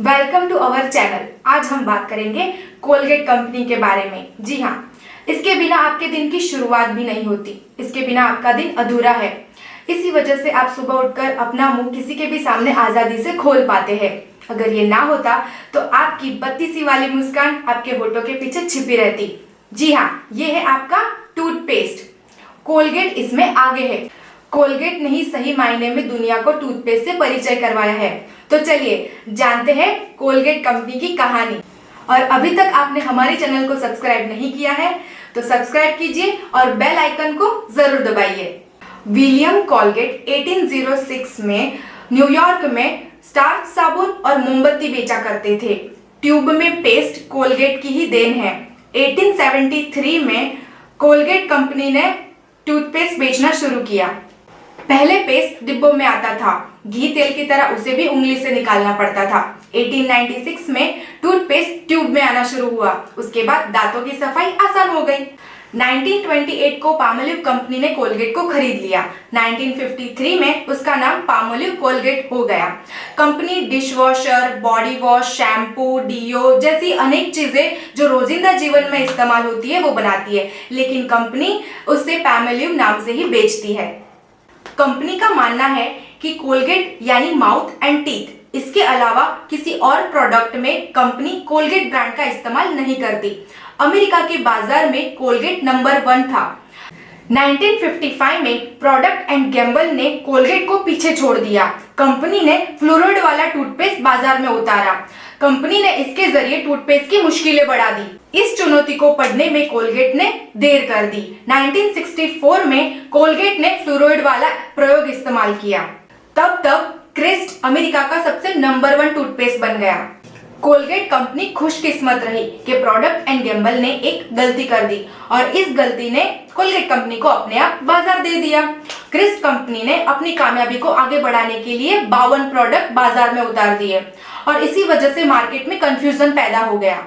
Welcome to our channel. आज हम बात करेंगे कोलगेट कंपनी के बारे में। जी हाँ, इसके बिना आपके दिन की शुरुआत भी नहीं होती, इसके बिना आपका दिन अधूरा है। इसी वजह से आप सुबह उठकर अपना मुंह किसी के भी सामने आजादी से खोल पाते हैं। अगर ये ना होता तो आपकी बत्ती सी वाली मुस्कान आपके होठों के पीछे छिपी रहती। जी हाँ, ये है आपका टूथपेस्ट। कोलगेट इसमें आगे है। कोलगेट ने ही सही मायने में दुनिया को टूथपेस्ट से परिचय करवाया है। तो चलिए जानते हैं कोलगेट कंपनी की कहानी। और अभी तक आपने हमारे चैनल को सब्सक्राइब नहीं किया है तो सब्सक्राइब कीजिए और बेल आइकन को जरूर दबाइए। विलियम कोलगेट 1806 में न्यूयॉर्क में स्टार्च साबुन और मोमबत्ती बेचा करते थे। ट्यूब में पेस्ट कोलगेट की ही देन है। 1873 में कोलगेट कंपनी ने टूथपेस्ट बेचना शुरू किया। पहले पेस्ट डिब्बों में आता था, घी तेल की तरह उसे भी उंगली से निकालना पड़ता था। 1896 में टूथपेस्ट ट्यूब में आना शुरू हुआ। उसके बाद दांतों की सफाई आसान हो गई। 1928 को पामोलिव कंपनी ने कोलगेट को खरीद लिया। 1953 में उसका नाम पामोलिव कोलगेट हो गया। Company dish washer, body wash, shampoo, deo जैसी अनेक चीजें जो रोजिंदा जीवन में इस्तेमाल होती है वो बनाती है, लेकिन कंपनी उससे पामोलिव नाम से ही बेचती है। कंपनी का मानना है कि कोलगेट यानी माउथ एंड टीथ, इसके अलावा किसी और प्रोडक्ट में कंपनी कोलगेट ब्रांड का इस्तेमाल नहीं करती। अमेरिका के बाजार में कोलगेट नंबर 1 था। 1955 में प्रोडक्ट एंड गैम्बल ने कोलगेट को पीछे छोड़ दिया। कंपनी ने फ्लोराइड वाला टूथपेस्ट बाजार में उतारा। कंपनी ने इसके जरिए टूथपेस्ट की मुश्किलें बढ़ा दी। इस चुनौती को पढ़ने में कोलगेट ने देर कर दी। 1964 में कोलगेट ने फ्लोराइड वाला प्रयोग इस्तेमाल किया। तब तक क्रिस्ट अमेरिका का सबसे नंबर 1 टूथपेस्ट बन गया। कोलगेट कंपनी खुशकिस्मत रही कि प्रोडक्ट एंड गैम्बल ने एक गलती कर दी और इस गलती ने कोलगेट कंपनी को अपने आप बाजार दे दिया। क्रिस्ट कंपनी ने अपनी कामयाबी को आगे बढ़ाने के लिए 52 प्रोडक्ट बाजार में उतार दिए और इसी वजह से मार्केट में कंफ्यूजन पैदा हो गया।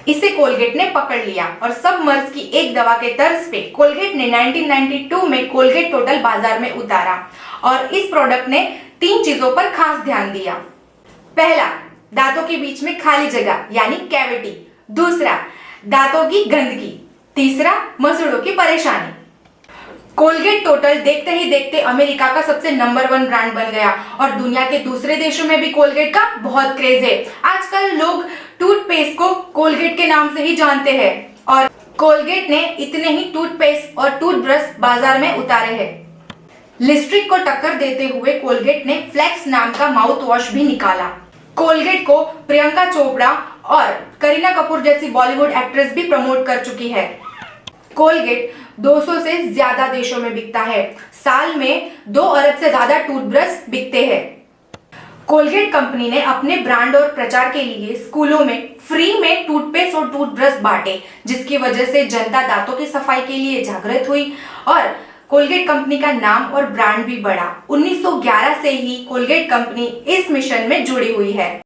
इसे कोलगेट ने पकड़ लिया और सब मर्ज की एक दवा के तर्ज पे कोलगेट ने 1992 में कोलगेट टोटल बाजार में उतारा और इस प्रोडक्ट ने 3 चीजों पर खास ध्यान दिया। पहला, दांतों के बीच में खाली जगह यानी कैविटी। दूसरा, दांतों की गंदगी। तीसरा, मसूड़ों की परेशानी। कोलगेट टोटल देखते ही देखते अमेरिका का सबसे नंबर 1 ब्रांड बन गया और दुनिया के दूसरे देशों में भी कोलगेट का बहुत क्रेज है। आजकल लोग टूथपेस्ट को कोलगेट के नाम से ही जानते हैं और कोलगेट ने इतने ही टूथपेस्ट और टूथब्रश बाजार में उतारे हैं। लिस्ट्रिक को टक्कर देते हुए कोलगेट ने फ्लेक्स नाम का माउथ वॉश भी निकाला। कोलगेट को प्रियंका चोपड़ा और करीना कपूर जैसी बॉलीवुड एक्ट्रेस भी प्रमोट कर चुकी है। कोलगेट 200 से ज्यादा देशों में बिकता है। साल में 2 अरब से ज्यादा टूथब्रश बिकते हैं। कोलगेट कंपनी ने अपने ब्रांड और प्रचार के लिए स्कूलों में फ्री में टूथपेस्ट और टूथब्रश बांटे, जिसकी वजह से जनता दांतों की सफाई के लिए जागृत हुई और कोलगेट कंपनी का नाम और ब्रांड भी बढ़ा। 1911 से ही कोलगेट कंपनी इस मिशन में जुड़ी हुई है।